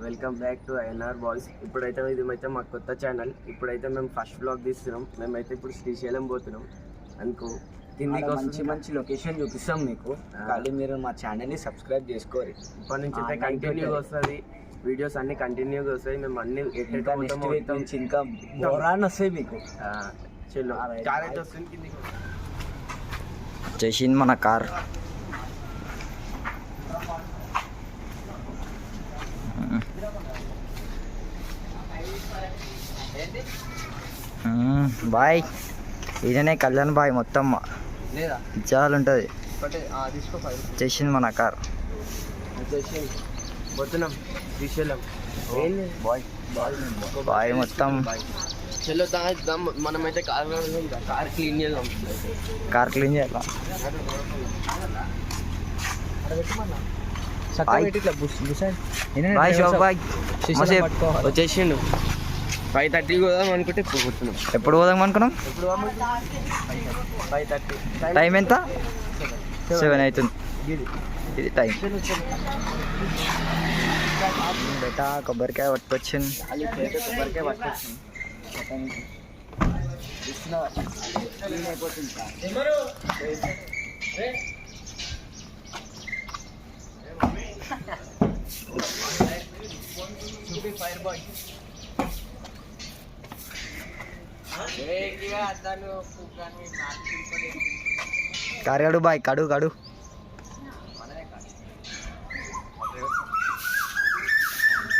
Welcome back to INR boys. ఇప్పుడైతే ఇదైతే మా కొత్త ఛానల్. ఇప్పుడైతే మేము ఫస్ట్ వ్లాగ్ తీస్తున్నాం. మేమైతే ఇప్పుడు శ్రీశైలం పోతున్నాం అనుకో. మంచి మంచి లొకేషన్ చూపిస్తాం మీకు. ఖాళీ మీరు మా ఛానల్ని సబ్స్క్రైబ్ చేసుకోరు. ఇప్పటి నుంచి అయితే కంటిన్యూగా వస్తుంది, వీడియోస్ అన్ని కంటిన్యూగా వస్తాయి. మేము అన్ని ఇంకా బోరాన్ వస్తాయి మీకు. చెల్లు కార్ అయితే వస్తుంది కిందికి చేసింది మన కార్. బాయ్ ఇదనే కళ్యాణ్ బాయ్ మొత్తం చాలా ఉంటుంది. చేసింది మన కార్. పోతున్నాం శ్రీశైలం. బాయ్ మొత్తం చలో మనమైతే కార్ క్లీన్ చేద్దాం. కార్ క్లీన్ చేయాలి. వచ్చేసిండు. 5:30 పోదాం అనుకుంటే ఇప్పుడు కూర్చున్నాం. ఎప్పుడు పోదాం అనుకున్నాం? 5:30. టైం ఎంత? 7 అవుతుంది. ఇది టైం. బేటా కొబ్బరికాయ పట్టుకొచ్చింది. కొబ్బరికాయ పట్టుకొచ్చింది. కారు బాయ్ కడు కడు.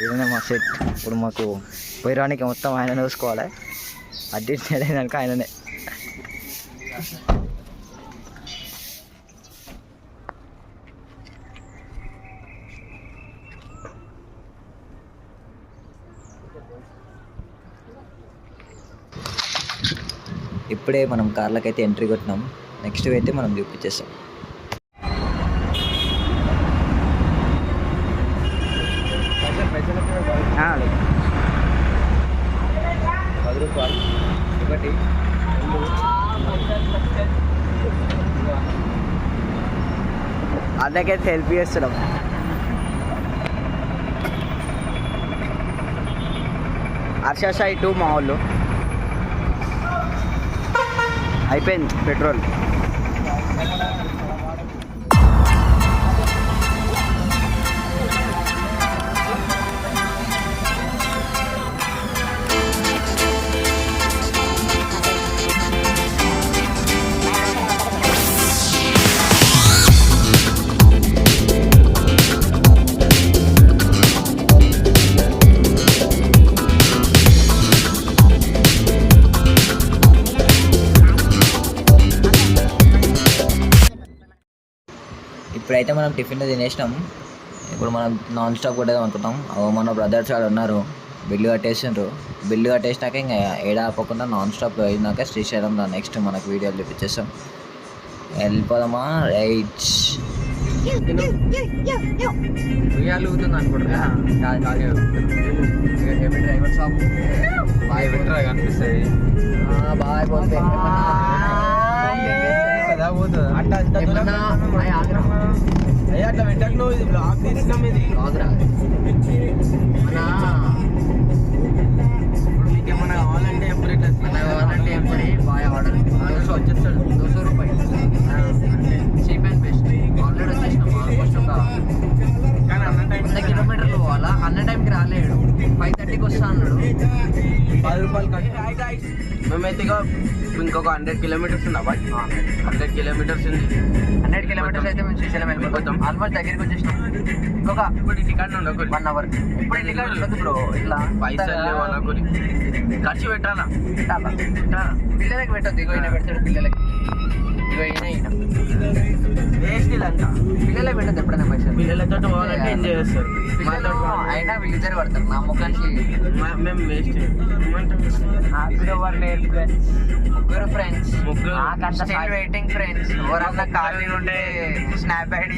ఇదనే మా సెట్. ఇప్పుడు మాకు పోయిరానికి మొత్తం ఆయన చూసుకోవాలి. అడ్జస్ట్ చేయడానికి ఆయననే. ఇప్పుడే మనం కార్లకైతే ఎంట్రీ కొట్టినాం. నెక్స్ట్ అయితే మనం చూపించేస్తాం. ₹10 ఒకటి అన్నకైతే హెల్ప్ చేస్తున్నాం. హర్ష ఇటు మా వాళ్ళు అయిపోయింది పెట్రోల్. ఇప్పుడైతే మనం టిఫిన్ తినేసినాం. ఇప్పుడు మనం నాన్ స్టాప్ కొట్టేదాం అనుకుంటాం. మన బ్రదర్స్ వాళ్ళు ఉన్నారు, బిల్లు కట్టేసిండ్రు. బిల్లు కట్టేసినాక ఇంకా ఏడా ఆపకుండా నాన్ స్టాప్ అయినాక శ్రీశైలంలో నెక్స్ట్ మనకు వీడియోలు చూపించేస్తాం. వెళ్ళిపోదామా? రైట్ ఊతుంది అనుకుంటా. డ్రైవర్ షాప్ బాగా పెట్టరా కనిపిస్తుంది. బాగా పోతే అట్లా పెట్టకు. నువ్వు ఇది బ్లాగ్ తీసినాం. ఇది ఇప్పుడు మీకు ఏమన్నా కావాలంటే ఎప్పుడు ఇట్లా కావాలంటే ఎప్పుడు బాగా ఆర్డర్ వచ్చేస్తాడు. ₹200 చీప్ అండ్ బెస్ట్. ఆల్రెడీ వచ్చేసినాం. ఆల్మోస్ట్ ఒక కానీ 100 కిలోమీటర్లు పోవాలా. అన్న టైంకి రాలేడు. 5:30కి వస్తా అన్నాడు. ₹10 కట్. మేమైతే ఇంకొక 100 కిలోమీటర్స్ ఉందా? 100 కిలోమీటర్స్ ఉంది. 100 కిలోమీటర్స్ అయితే మేము శ్రీశైలం వెళ్ళిపోతాం. ఆల్మోస్ట్ దగ్గరికి వచ్చేసినాం. ఇంకొక ఇప్పుడు ఇంటికాడ ఉండకు 1 అవర్. ఇప్పుడు ఇంటికాడ ఉండదు బ్రో. ఇట్లా పైసలు అనుకుని ఖర్చు పెట్టాలా పిల్లలకి పెట్టద్దు. ఇగో అయినా పెడతాడు పిల్లలకి. ఇగో అయినా వేస్ట్ ఇలాంటి పిల్లలకి పెట్టద్దు ఎప్పుడైనా పైసలు. పిల్లలతో పోవాలంటే ఎంజాయ్ చేస్తారు. అయినా వీళ్ళిద్దరు పడతారు. నా ముఖానికి మేము వేస్ట్. ముగ్గురు ఫ్రెండ్స్. Still waiting friends. ఎవరన్నా ఖాళీ ఉంటే స్నాప్ ఐడి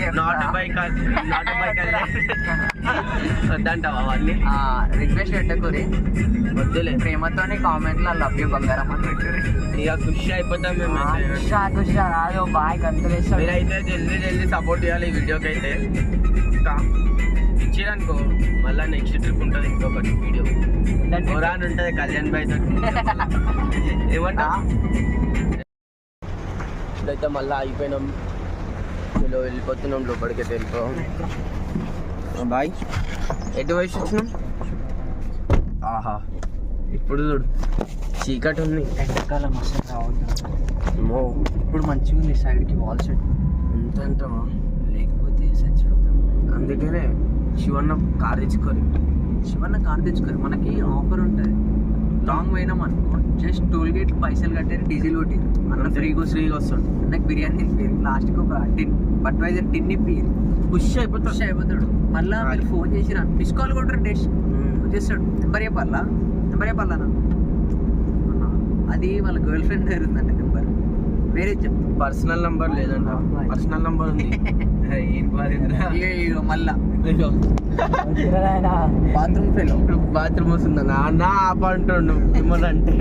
వద్దంటావా అవన్నీ? రిక్వెస్ట్ పెట్టకూరి. వద్దులే. ప్రేమతోని కామెంట్లో లవ్ యూ బంగారం అని పెట్టుకుని ఇక ఖుషి అయిపోతాం మేము. ఖుషి రాదు బాయ్ కంతులేస్తాం. మీరైతే జల్దీ సపోర్ట్ చేయాలి ఈ వీడియోకి. అయితే వచ్చిరనుకో మళ్ళీ నెక్స్ట్ ట్రిప్ ఉంటుంది ఇంకొకటి వీడియో అని ఉంటుంది కళ్యాణ్ బాయ్ తోటి ఏమంటా ఇప్పుడైతే మళ్ళీ అయిపోయినాం వెళ్ళిపోతున్నాం లోపలికి వెళ్ళిపో బాయ్ ఎటు వయసు వచ్చినాం ఆహా ఇప్పుడు చూడు చీకటి ఉంది ఎండాకాలం అసలు రావద్దు అమ్మో ఇప్పుడు మంచిగా ఉంది సైడ్కి వాల్ సెట్ ఎంత అంటావా లేకపోతే చచ్చిపోతాం. అందుకనే శివన్న కార్ తెచ్చుకోరు శివన్న కార్ తెచ్చుకోరు, మనకి ఆఫర్ ఉంటుంది. లాంగ్ పోయినాం అనుకో జస్ట్ టోల్ గేట్ పైసలు కట్టారు, డీజిల్ కొట్టారు, అన్న ఫ్రీగా వస్తాడు నాకు బిర్యానీ తినిపోయారు, లాస్ట్కి ఒక టిన్ బట్వైజర్ టిన్ ఇప్పారు, పుష్ అయిపోతాడు. మళ్ళీ మీరు ఫోన్ చేసి మిస్ కాల్ కొట్టరు, డేష్ వచ్చేస్తాడు. నెంబర్ చెప్పాలా అది వాళ్ళ గర్ల్ ఫ్రెండ్ దగ్గర ఉందంట నెంబర్, వేరే చెప్తా. పర్సనల్ నంబర్ లేదంట, పర్సనల్ నంబర్ ఉంది. ఇక మళ్ళా బాత్రూమ్ ఫెలో బాత్రూమ్ వస్తుందా నాన్న ఆప అంటుండు మిమ్మల్ని అంటే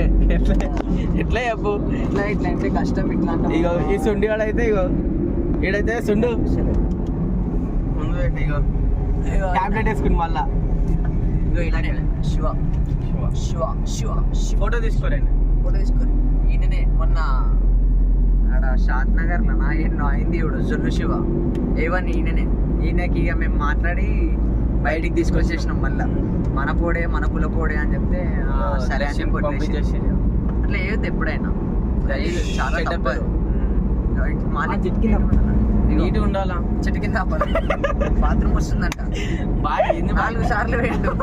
ఎట్లా చెప్పు ఇట్లా అంటే కష్టం. ఇట్లా ఇగో ఈ సుండి వాడైతే ఇగో ఈడైతే సుండు ముందు పెట్టి ఇగో టాబ్లెట్ వేసుకుని మళ్ళా ఇగో ఇలానే శివ ఫోటో తీసుకోరండి ఈయననే మొన్న ఆడ షాద్ నగర్ లో ఎన్నో అయింది ఇప్పుడు జొల్లు శివ ఏవని ఈయనకి ఇక మేము మాట్లాడి బయటికి తీసుకొచ్చేసినాం. మళ్ళా మన కుల పోడే అని చెప్తే సరే అని పంపించేసి అట్లా ఏది ఎప్పుడైనా చాలా తప్పదు. నీట్ ఉండాలా చెట్టు కింద బాత్రూమ్ వస్తుందంట, బాగా 4 సార్లు వేయండు.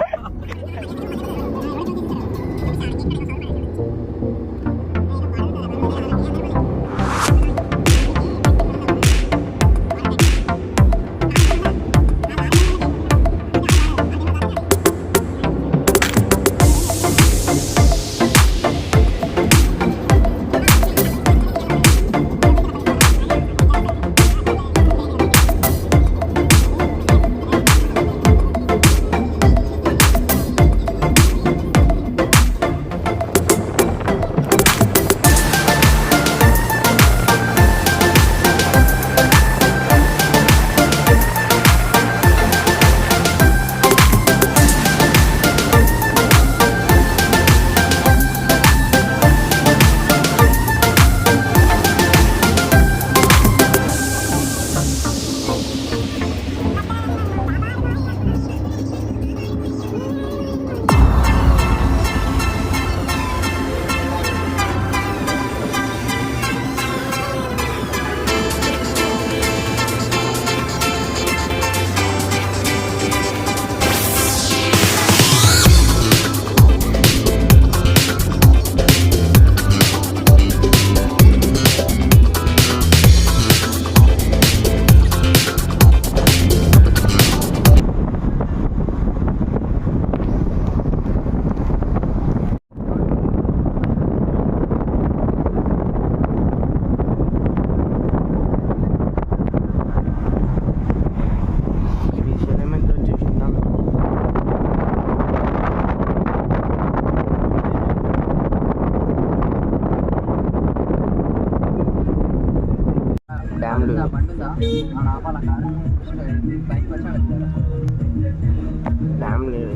డ్యామ్ లేదు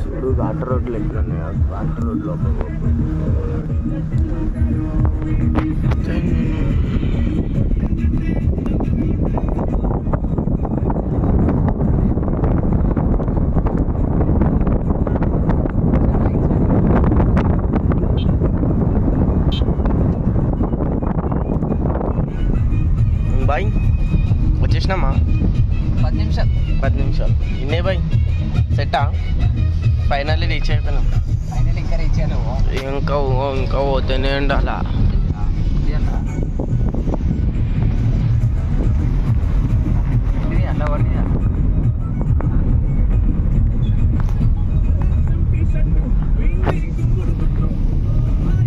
చూడు వాటర్ రోడ్లు ఎట్లున్నాయి వాటర్ రోడ్ లోపల బాయ్ వచ్చేసినామా 10 నిమిషాలు ఇన్నే బాయ్ సెట్టా ఫైనల్లీ రీచ్ అయిపోయినాం. ఇంకా పోతేనే ఉండాలా.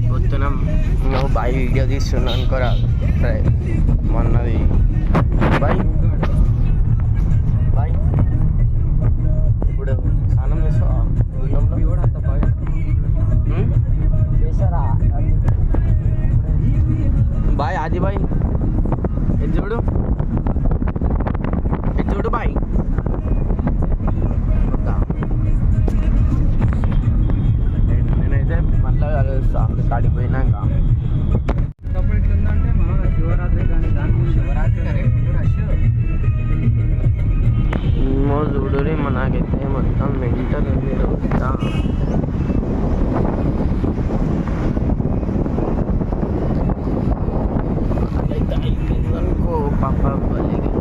పోతున్నాం నువ్వు బాయ్ వీడియో తీస్తున్నా అనుకోరా మొన్నది బాయ్ బాయ్ ఇప్పుడు స్నానం చేస్తావా బాయ్ ఆది బాయ్ ఎటు చూడు బాయ్ నాకైతే మొత్తం మెంటల్ ఉంది రోజంతా. అదైతే అయిపోయిందనుకో పాప బలిగా.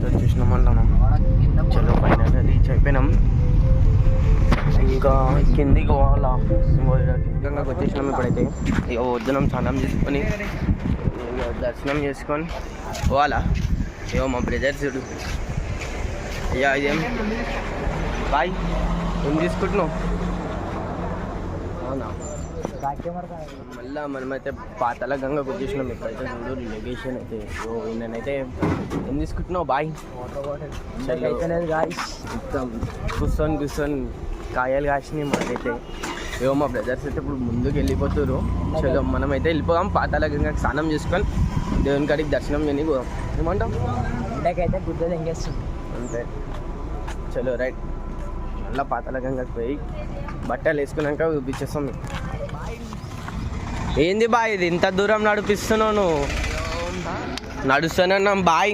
వచ్చేసినామన్నాను. చలో ఫైనల్ రీచ్ అయిపోయినాం. ఇంకా కిందికి పోవాలా, కిందకి వచ్చేసినాం. ఇప్పుడైతే ఇక వద్దునం స్నానం చేసుకొని ఇక దర్శనం చేసుకొని పోవాలా. ఇగో మా బ్రదర్స్ చూడు. అయ్యా ఇదేం బాయ్ ఏం తీసుకుంటున్నావు? అవునా, మళ్ళీ మనమైతే పాతాళ గంగకు వచ్చేసినాం. ఇప్పుడైతే చూడు లొకేషన్ అయితే. సో నేనైతే ఏం తీసుకుంటున్నావు బాయ్? మొత్తం కూర్చొని కాయలు కాసినాయి మాకైతే. ఏవో మా బ్రదర్స్ అయితే ఇప్పుడు ముందుకు వెళ్ళిపోతారు. చలో మనమైతే వెళ్ళిపోదాం. పాతాళ గంగకి స్నానం చేసుకొని దేవుని కాడికి దర్శనం చేయని పోదాం. ఏమంటాం? ఇండకైతే గుడ్డలు ఎంగేస్తుంది అంతే. చలో రైట్. మళ్ళీ పాతాళ గంగకి పోయి బట్టలు వేసుకున్నాక చూపించేస్తాం. ఏంది బాయ్ ఇది ఇంత దూరం నడిపిస్తున్నావు నువ్వు? నడుస్తున్నాం బాయ్,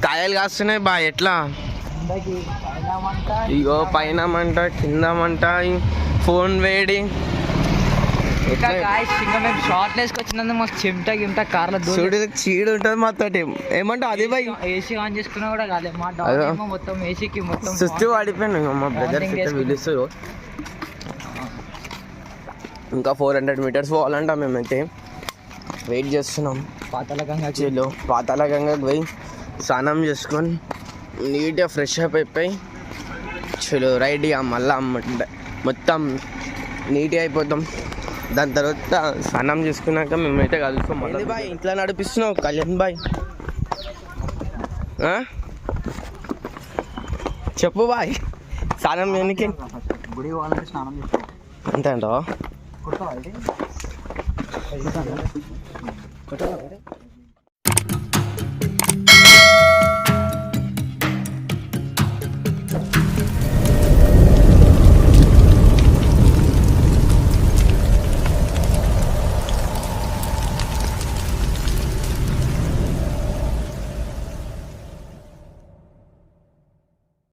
కాయలు కాస్తున్నాయి బాయ్. ఎట్లా? ఇగో పైన మంట కింద మంట, ఫోన్ వేడి. మేము షార్ట్ వేసుకొచ్చినందుకు మాకు చెమట గిమట కార్లో చూడు చీడు ఉంటుంది మాతోటి. ఏమంటావు? అది బాయ్ ఏసీ ఆన్ చేసుకున్నా కూడా కాలేదు. మా డాగ్ మొత్తం ఏసీకి మొత్తం సుస్థి పడిపోయాను. మా బ్రదర్స్ అయితే పిలుస్తారు. ఇంకా 400 మీటర్స్ పోవాలంట. మేమైతే వెయిట్ చేస్తున్నాం. పాతాళ గంగ చలో పాతాళ గంగకి పోయి స్నానం చేసుకొని నీట్గా ఫ్రెష్ అప్ అయిపోయి చలో రైట్. ఇక మళ్ళా మొత్తం నీట్గా అయిపోతాం. దాని తర్వాత స్నానం చేసుకున్నాక మేమైతే కలుస్తాం. మళ్ళీ బాయ్ ఇంట్లో నడిపిస్తున్నావు కళ్యాణ్ బాయ్? చెప్పు బాయ్. స్నానం చేయడానికి గుడి వాళ్ళకి స్నానం చేస్తాం అంతే అంటావా? కుట్టావా?